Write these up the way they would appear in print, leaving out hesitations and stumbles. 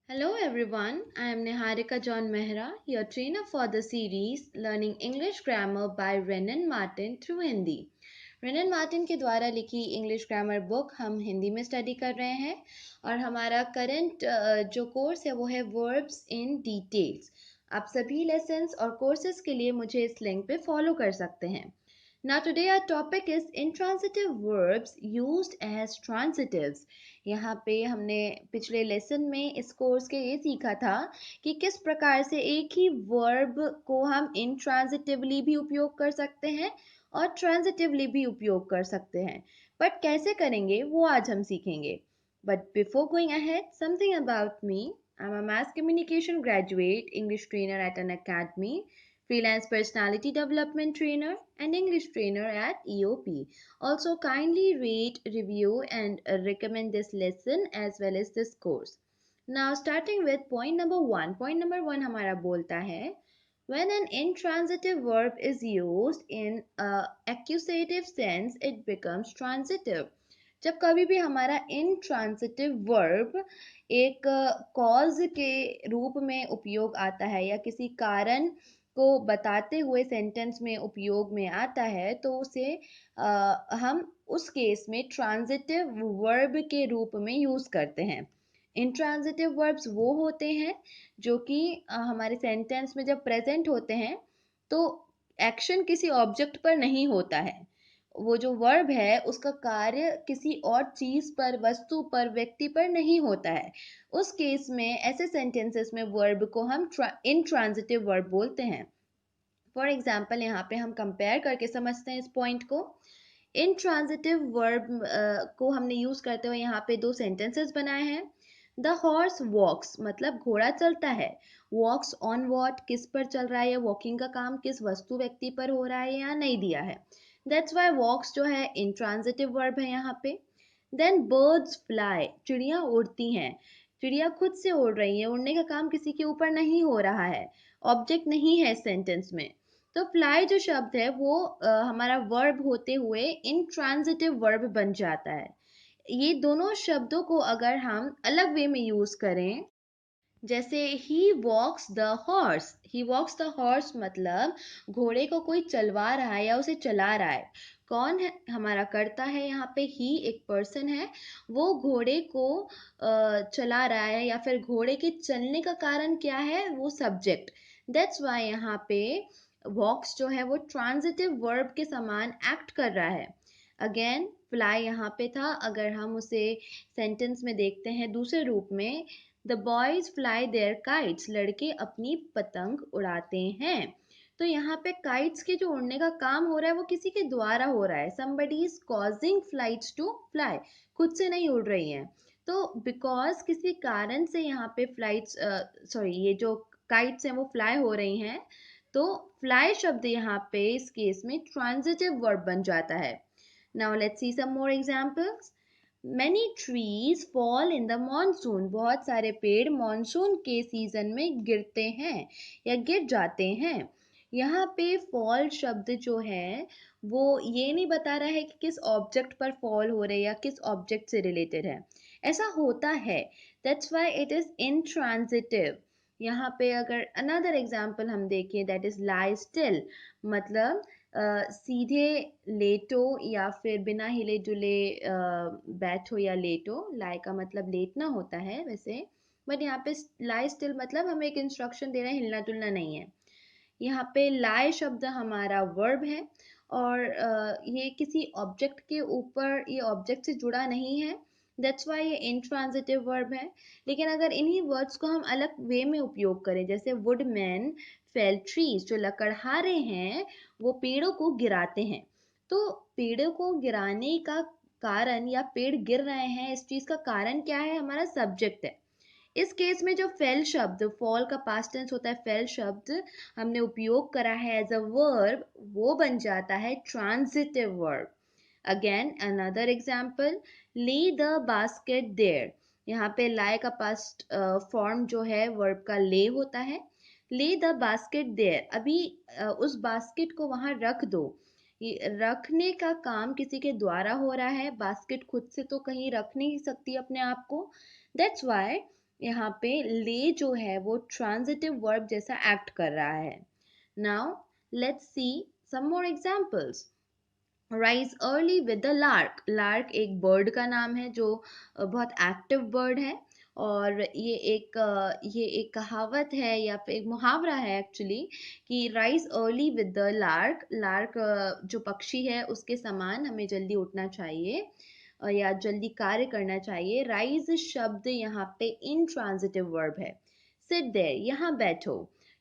Hello everyone, I am Niharika John Mehra, your trainer for the series Learning English Grammar by Renan Martin through Hindi. Renan Martin के द्वारा लिखी English grammar book हम हिंदी में study कर रहे हैं और हमारा करंट जो कोर्स है वो है वर्ब्स इन डिटेल्स। आप सभी लेसन्स और कोर्सेज के लिए मुझे इस लिंक पे फॉलो कर सकते हैं। Now today our topic is intransitive verbs used as transitives। यहाँ पे हमने पिछले लेसन में इस कोर्स के ये सीखा था कि किस प्रकार से एक ही वर्ब को हम इंट्रांजिटिवली भी उपयोग कर सकते हैं और ट्रांजिटिवली भी उपयोग कर सकते हैं। बट कैसे करेंगे वो आज हम सीखेंगे। But before going ahead something about me. I am a mass communication graduate, English trainer at an academy, freelance personality development trainer, and English trainer at EOP. Also, kindly rate, review, and recommend this lesson as well as this course. Now, starting with point number one. Point number one हमारा बोलता है when an intransitive verb is used in a accusative sense, it becomes transitive. जब कभी भी हमारा intransitive verb एक cause के रूप में उपयोग आता है या किसी कारण को बताते हुए सेंटेंस में उपयोग में आता है तो उसे हम उस केस में ट्रांजिटिव वर्ब के रूप में यूज करते हैं। इंट्रांजिटिव वर्ब्स वो होते हैं जो कि हमारे सेंटेंस में जब प्रेजेंट होते हैं तो एक्शन किसी ऑब्जेक्ट पर नहीं होता है। वो जो वर्ब है उसका कार्य किसी और चीज पर, वस्तु पर, व्यक्ति पर नहीं होता है। उस केस में ऐसे सेंटेंसेस में वर्ब को हम इंट्रांजिटिव वर्ब बोलते हैं। फॉर एग्जाम्पल यहाँ पे हम कंपेयर करके समझते हैं इस पॉइंट को। इंट्रांजिटिव वर्ब को हमने यूज करते हुए यहाँ पे दो सेंटेंसेस बनाए हैं। द हॉर्स वॉक्स मतलब घोड़ा चलता है। वॉक्स ऑन वॉट किस पर चल रहा है, या वॉकिंग का काम किस वस्तु व्यक्ति पर हो रहा है या नहीं दिया है। दैट्स वाई वॉक्स जो है इंट्रांजिटिव वर्ब है यहाँ पे। देन बर्ड्स फ्लाई चिड़िया उड़ती हैं। चिड़िया खुद से उड़ रही है, उड़ने का काम किसी के ऊपर नहीं हो रहा है, ऑब्जेक्ट नहीं है सेंटेंस में। तो फ्लाई जो शब्द है वो हमारा वर्ब होते हुए इंट्रांजिटिव वर्ब बन जाता है। ये दोनों शब्दों को अगर हम अलग वे में यूज करें, जैसे ही वॉक्स द हॉर्स मतलब घोड़े को कोई चलवा रहा है या उसे चला रहा है। कौन है हमारा कर्ता है यहाँ पे, ही एक पर्सन है, वो घोड़े को चला रहा है या फिर घोड़े के चलने का कारण क्या है, वो सब्जेक्ट। दैट्स वाई यहाँ पे वॉक्स जो है वो ट्रांजिटिव वर्ब के समान एक्ट कर रहा है। अगेन फ्लाई यहाँ पे था, अगर हम उसे सेंटेंस में देखते हैं दूसरे रूप में, the boys fly their kites लड़के अपनी पतंग उड़ाते हैं। तो यहाँ पे काइट्स के जो उड़ने का काम हो रहा है वो किसी के द्वारा हो रहा है। somebody is causing flights to fly, खुद से नहीं उड़ रही हैं। तो बिकॉज किसी कारण से यहाँ पे फ्लाइट्स ये जो काइट्स हैं वो फ्लाई हो रही हैं, तो फ्लाई शब्द यहाँ पे इस केस में ट्रांजिटिव वर्ब बन जाता है। Now let's see some more examples. Many trees fall in the monsoon, बहुत सारे पेड़ मॉनसून के सीजन में गिरते हैं या गिर जाते हैं। यहाँ पे फॉल शब्द जो है वो ये नहीं बता रहा है कि किस ऑब्जेक्ट पर फॉल हो रहे या किस ऑब्जेक्ट से रिलेटेड है। ऐसा होता है, that's why it is intransitive. यहाँ पे अगर अनदर एग्जाम्पल हम देखें, दैट इज लाई स्टिल मतलब सीधे लेटो या फिर बिना हिले जुले बैठो या लेटो। लाई का मतलब लेटना होता है वैसे, बट यहाँ पे लाई स्टिल मतलब हमें एक इंस्ट्रक्शन दे रहे हैं, हिलना जुलना नहीं है। यहाँ पे लाई शब्द हमारा वर्ब है और ये किसी ऑब्जेक्ट के ऊपर, ये ऑब्जेक्ट से जुड़ा नहीं है। दैट्स वाई ये इंट्रांजिटिव वर्ब है। लेकिन अगर इन्हीं वर्ड्स को हम अलग वे में उपयोग करें, जैसे वुडमैन फेल ट्रीज, जो लकड़हारे हैं वो पेड़ों को गिराते हैं। तो पेड़ों को गिराने का कारण या पेड़ गिर रहे हैं इस चीज का कारण क्या है, हमारा सब्जेक्ट है। इस केस में जो फेल शब्द, फॉल का पास्ट टेंस होता है, फेल शब्द हमने उपयोग करा है एज अ वर्ब, वो बन जाता है transitive verb. Again another example, ले द बास्केट देयर। यहाँ पे लाई का पास्ट फॉर्म जो है वर्ब का ले होता है। ले द बास्केट देयर, अभी उस बास्केट को वहां रख दो। ये रखने का काम किसी के द्वारा हो रहा है, बास्केट खुद से तो कहीं रख नहीं सकती अपने आप को। दैट्स वाई यहाँ पे ले जो है वो ट्रांजिटिव वर्ब जैसा एक्ट कर रहा है. Now let's see some more examples. Rise early with the lark. Lark एक बर्ड का नाम है जो बहुत एक्टिव बर्ड है. और ये एक कहावत है या फिर एक मुहावरा है एक्चुअली, कि rise early with the lark. Lark जो पक्षी है उसके समान हमें जल्दी उठना चाहिए या जल्दी कार्य करना चाहिए. राइज शब्द यहाँ पे इंट्रांजिटिव वर्ब है. सिट देयर, यहाँ बैठो.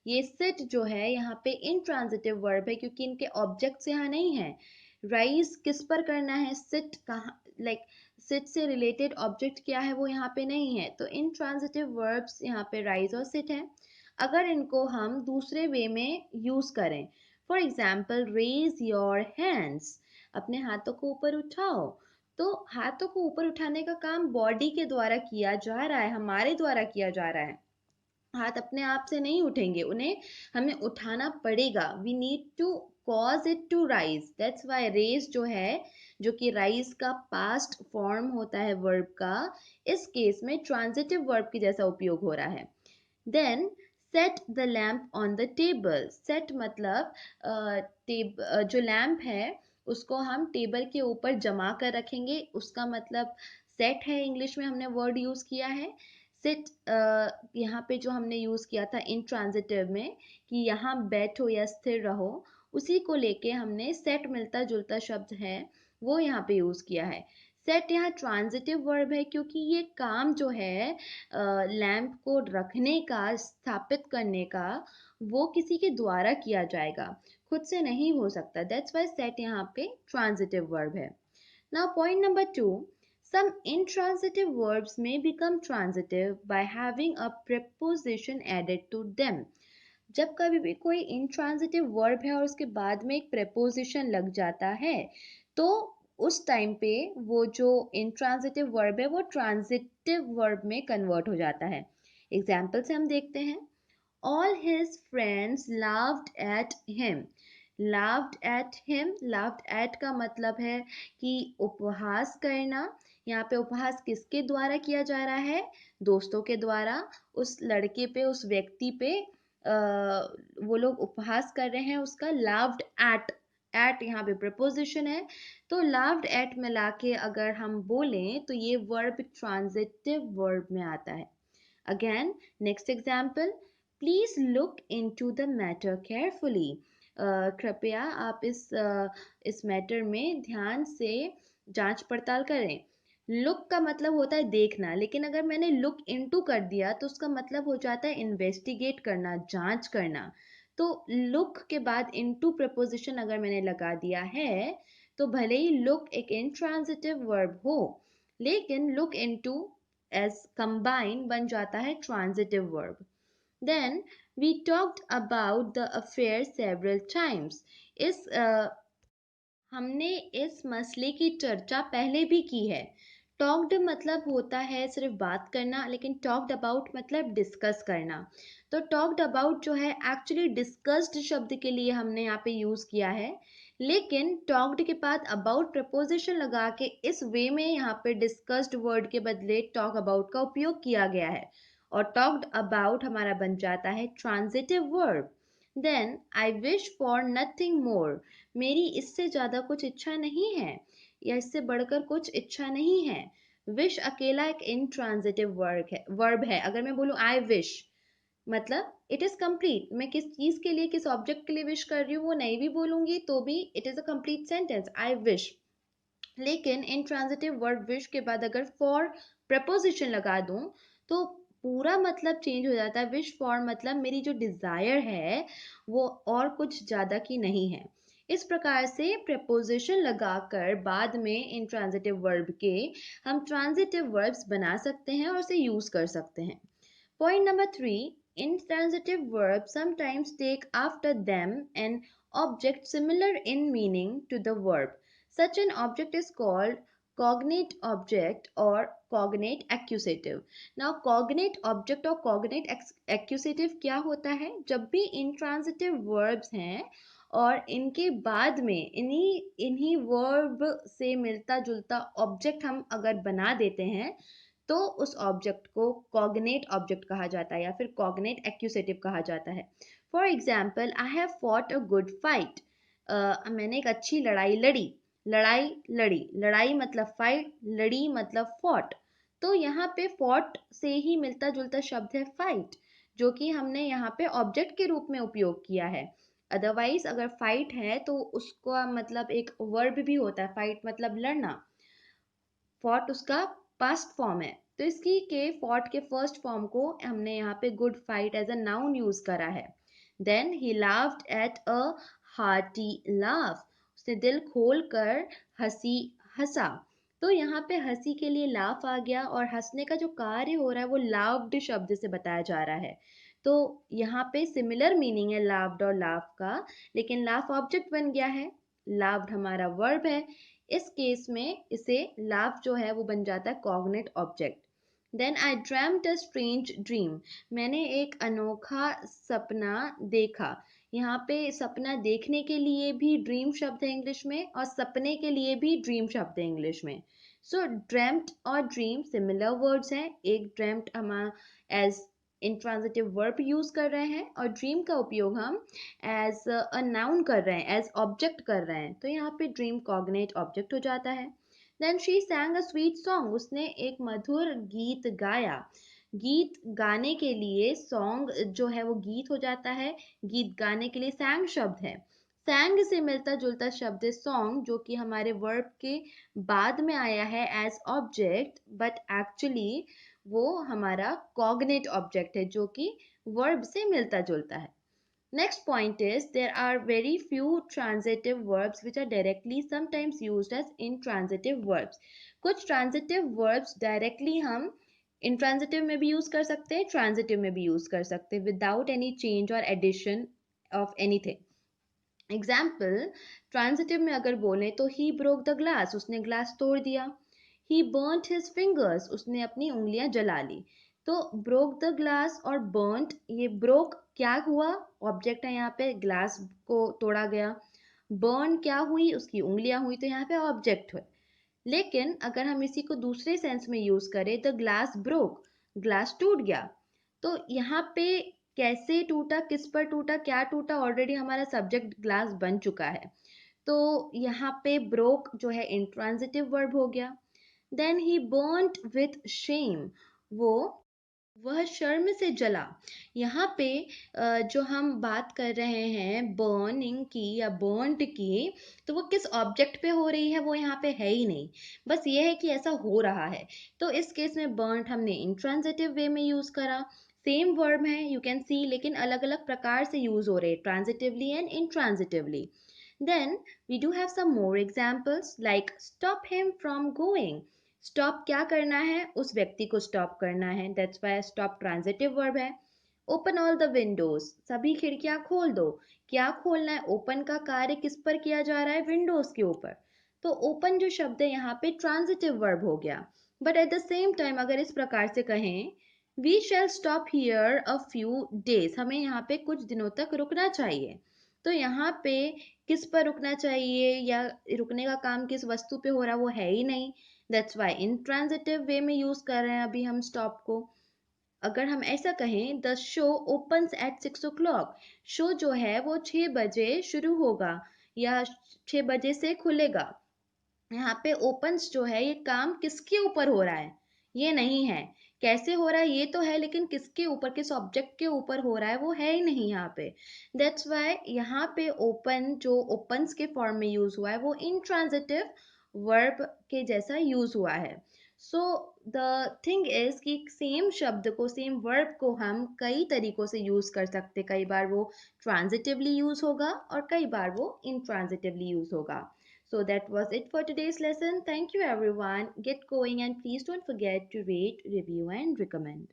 ये सिट जो है यहाँ पे इंट्रांजिटिव वर्ब है क्योंकि इनके ऑब्जेक्ट्स यहाँ नहीं है. राइज किस पर करना है, सिट कहाँ, लाइक सिट से रिलेटेड ऑब्जेक्ट क्या है वो यहाँ पे नहीं है. तो इंट्रांजिटिव वर्ब्स यहाँ पे राइज और सिट है. अगर इनको हम दूसरे वे में यूज करें, for example raise your hands, अपने हाथों को ऊपर उठाओ. तो हाथों को ऊपर उठाने का काम बॉडी के द्वारा किया जा रहा है, हमारे द्वारा किया जा रहा है. हाथ अपने आप से नहीं उठेंगे, उन्हें हमें उठाना पड़ेगा. We need to cause it to rise. That's why raise जो है, जो कि राइज का पास्ट फॉर्म होता है वर्ब का, इस केस में ट्रांजिटिव वर्ब की जैसा उपयोग हो रहा है. Then set the lamp on the table. Set मतलब जो लैम्प है उसको हम टेबल के ऊपर जमा कर रखेंगे, उसका मतलब सेट है. इंग्लिश में हमने वर्ड यूज किया है सिट. यहाँ पे जो हमने यूज किया था इंट्रांजिटिव में कि यहाँ बैठो या स्थिर रहो, उसी को लेके हमने सेट मिलता जुलता शब्द है वो यहाँ पे यूज किया है. सेट यहाँ ट्रांजिटिव वर्ब है क्योंकि ये काम जो है लैम्प को रखने का, स्थापित करने का, वो किसी के द्वारा किया जाएगा, खुद से नहीं हो सकता. दैट्स वाई सेट यहाँ पे ट्रांजिटिव वर्ब है. Now point number 2. Some intransitive verbs may become transitive by having a preposition added to them. जब कभी भी कोई इंट्रांजिटिव वर्ब है और उसके बाद में एक प्रेपोजिशन लग जाता है, तो उस टाइम पे वो जो इंट्रांजिटिव वर्ब है वो ट्रांजिटिव वर्ब में कन्वर्ट हो जाता है. एग्जाम्पल से हम देखते हैं. All his friends laughed at him. Laughed at him, laughed at का मतलब है कि उपहास करना. यहाँ पे उपहास किसके द्वारा किया जा रहा है, दोस्तों के द्वारा. उस लड़के पे, उस व्यक्ति पे वो लोग उपहास कर रहे हैं उसका. लाव्ड एट, एट यहाँ पे प्रपोजिशन है, तो लाव्ड एट मिला के अगर हम बोलें तो ये वर्ब ट्रांजिटिव वर्ब में आता है. Again next example. Please look into the matter carefully. कृपया आप इस मैटर में ध्यान से जांच पड़ताल करें. लुक का मतलब होता है देखना, लेकिन अगर मैंने लुक इनटू कर दिया तो उसका मतलब हो जाता है इन्वेस्टिगेट करना, जांच करना. तो लुक के बाद इनटू प्रपोजिशन अगर मैंने लगा दिया है तो भले ही लुक एक इंट्रांजिटिव वर्ब हो, लेकिन लुक इनटू एज कंबाइन बन जाता है transitive verb. Then we talked about the affair several times. इस हमने इस मसले की चर्चा पहले भी की है. टॉक्ड मतलब होता है सिर्फ बात करना, लेकिन टॉक्ड अबाउट मतलब डिस्कस करना. तो टॉक्ड अबाउट जो है एक्चुअली डिस्कस्ड शब्द के लिए हमने यहाँ पे यूज किया है, लेकिन टॉक्ड के बाद अबाउट प्रपोजिशन लगा के इस वे में यहाँ पे डिस्कस्ड वर्ड के बदले टॉक अबाउट का उपयोग किया गया है, और टॉक्ड अबाउट हमारा बन जाता है transitive verb. Then I wish for nothing more. मेरी इससे ज़्यादा कुछ इच्छा नहीं है या इससे बढ़कर कुछ इच्छा नहीं है. विश अकेला एक इंट्रांजिटिव वर्ब है. अगर मैं बोलूँ आई विश, मतलब इट इज कंप्लीट. मैं किस चीज के लिए, किस ऑब्जेक्ट के लिए विश कर रही हूँ वो नहीं भी बोलूंगी तो भी it is a complete sentence, I wish. लेकिन इंट्रांजिटिव वर्ब विश के बाद अगर फॉर प्रपोजिशन लगा दूं तो पूरा मतलब चेंज हो जाता है. विश फॉर मतलब मेरी जो डिजायर है वो और कुछ ज्यादा की नहीं है. इस प्रकार से प्रपोजिशन लगाकर बाद में इंट्रांजिटिव वर्ब के हम ट्रांजिटिव वर्ब्स बना सकते हैं और उसे यूज कर सकते हैं. Point number 3. Intransitive verbs sometimes take after them an object similar in meaning to the verb. Such an object is called cognate object or cognate accusative. Now cognate object और cognate accusative क्या होता है? जब भी intransitive verbs हैं और इनके बाद में इन्हीं verb से मिलता जुलता object हम अगर बना देते हैं तो उस ऑब्जेक्ट को कॉग्नेट ऑब्जेक्ट कहा जाता है या फिर कॉग्नेट एक्यूसेटिव कहा जाता है। For example, I have fought a good fight. मैंने एक अच्छी लड़ाई लड़ी। लड़ाई लड़ी, लड़ाई मतलब फाइट, लड़ी मतलब फॉट। तो यहाँ पे फॉट से ही मिलता जुलता शब्द है फाइट, जो कि हमने यहाँ पे ऑब्जेक्ट के रूप में उपयोग किया है। अदरवाइज अगर फाइट है तो उसका मतलब एक वर्ब भी होता है, फाइट मतलब लड़ना। फॉट उसका पास्ट फॉर्म है, तो इसकी के फॉट के फर्स्ट फॉर्म को हमने यहाँ पे good fight as a noun use करा है। Then he laughed at a hearty laugh, उसने दिल खोल कर हंसी, हंसा। तो यहाँ पे हंसी के लिए लाफ आ गया और हंसने का जो कार्य हो रहा है वो लाफ्ड शब्द से बताया जा रहा है। तो यहाँ पे सिमिलर मीनिंग है लाफ्ड और लाफ का, लेकिन लाफ ऑब्जेक्ट बन गया है, लाफ्ड हमारा वर्ब है। इस केस में इसे लाफ जो है वो बन जाता है cognate object. Then I dreamed a strange dream, मैंने एक अनोखा सपना देखा। यहाँ पे सपना देखने के लिए भी ड्रीम शब्द है इंग्लिश में, और सपने के लिए भी ड्रीम शब्द है इंग्लिश में। सो ड्रेम्ट और ड्रीम सिमिलर वर्ड्स हैं। एक ड्रेम्ट हम एज इंट्रांजिटिव वर्ब यूज कर रहे हैं और ड्रीम का उपयोग हम एज अ नाउन कर रहे हैं, एज ऑब्जेक्ट कर रहे हैं, तो यहाँ पे ड्रीम कॉग्नेट ऑब्जेक्ट हो जाता है। Then she sang a sweet song, उसने एक मधुर गीत गाया। गीत गाने के लिए सॉन्ग जो है वो गीत हो जाता है, गीत गाने के लिए सैंग शब्द है। सैंग से मिलता जुलता शब्द है सॉन्ग, जो कि हमारे वर्ब के बाद में आया है एज ऑब्जेक्ट, बट एक्चुअली वो हमारा कॉग्नेट ऑब्जेक्ट है जो कि वर्ब से मिलता जुलता है। Next point is there are very few transitive verbs which are directly sometimes used as intransitive verbs. कुछ transitive verbs directly हम intransitive में भी यूज कर सकते हैं, transitive में भी यूज कर सकते हैं without any change or addition of anything. Example, transitive में अगर बोले तो ही ब्रोक द ग्लास, उसने ग्लास तोड़ दिया। ही बर्न्ट हिज फिंगर्स, उसने अपनी उंगलियां जला ली। तो ब्रोक द ग्लास और बर्न्ट, ये ब्रोक क्या हुआ, ऑब्जेक्ट है यहाँ पे, ग्लास को तोड़ा गया। बर्न क्या हुई, उसकी उंगलियां हुई, तो यहाँ पे ऑब्जेक्ट हुए। लेकिन अगर हम इसी को दूसरे सेंस में यूज करें, द ग्लास ब्रोक, ग्लास टूट गया। तो यहाँ पे कैसे टूटा, किस पर टूटा, क्या टूटा, ऑलरेडी हमारा सब्जेक्ट ग्लास बन चुका है। तो यहाँ पे ब्रोक जो है इंट्रांजिटिव वर्ब हो गया। Then he burnt with shame, वो वह शर्म से जला। यहाँ पे जो हम बात कर रहे हैं बर्निंग की या बर्न्ड की, तो वो किस ऑब्जेक्ट पे हो रही है वो यहाँ पे है ही नहीं, बस ये है कि ऐसा हो रहा है। तो इस केस में बर्न्ड हमने इंट्रांजिटिव वे में यूज करा। सेम वर्ब है यू कैन सी, लेकिन अलग अलग प्रकार से यूज हो रहे, transitively and intransitively. Then we do have some more examples like stop him from going. Stop क्या करना है, उस व्यक्ति को स्टॉप करना है, that's why stop transitive verb है। ओपन ऑल द विंडोज, सभी खिड़कियां खोल दो। क्या खोलना है, ओपन का कार्य किस पर किया जा रहा है, विंडोज के ऊपर। तो ओपन जो शब्द है यहाँ पे ट्रांजिटिव वर्ब हो गया। But at the same time अगर इस प्रकार से कहें, we shall stop here a few days, हमें यहाँ पे कुछ दिनों तक रुकना चाहिए। तो यहाँ पे किस पर रुकना चाहिए या रुकने का काम किस वस्तु पे हो रहा है वो है ही नहीं, दैट्स वाई इंट्रांजिटिव वे में यूज कर रहे हैं अभी हम स्टॉप को। अगर हम ऐसा कहें, the show opens eight 6 o'clock, show जो है वो 6 बजे शुरू होगा या 6 बजे से खुलेगा। यहाँ पे ओपन्स जो है ये काम किसके ऊपर हो रहा है, ये नहीं है। कैसे हो रहा है ये तो है, लेकिन किसके ऊपर, किस ऑब्जेक्ट के ऊपर हो रहा है वो है ही नहीं यहाँ पे। दैट्स वाई यहाँ पे ओपन जो ओपन्स के फॉर्म में यूज हुआ है वो इंट्रांजिटिव वर्ब के जैसा यूज हुआ है। सो द थिंग इज कि सेम शब्द को, सेम वर्ब को हम कई तरीकों से यूज कर सकते, कई बार वो ट्रांजिटिवली यूज होगा और कई बार वो इंट्रांजिटिवली यूज होगा। So that was it for today's lesson. Thank you everyone. Get going and please don't forget to rate, review and recommend.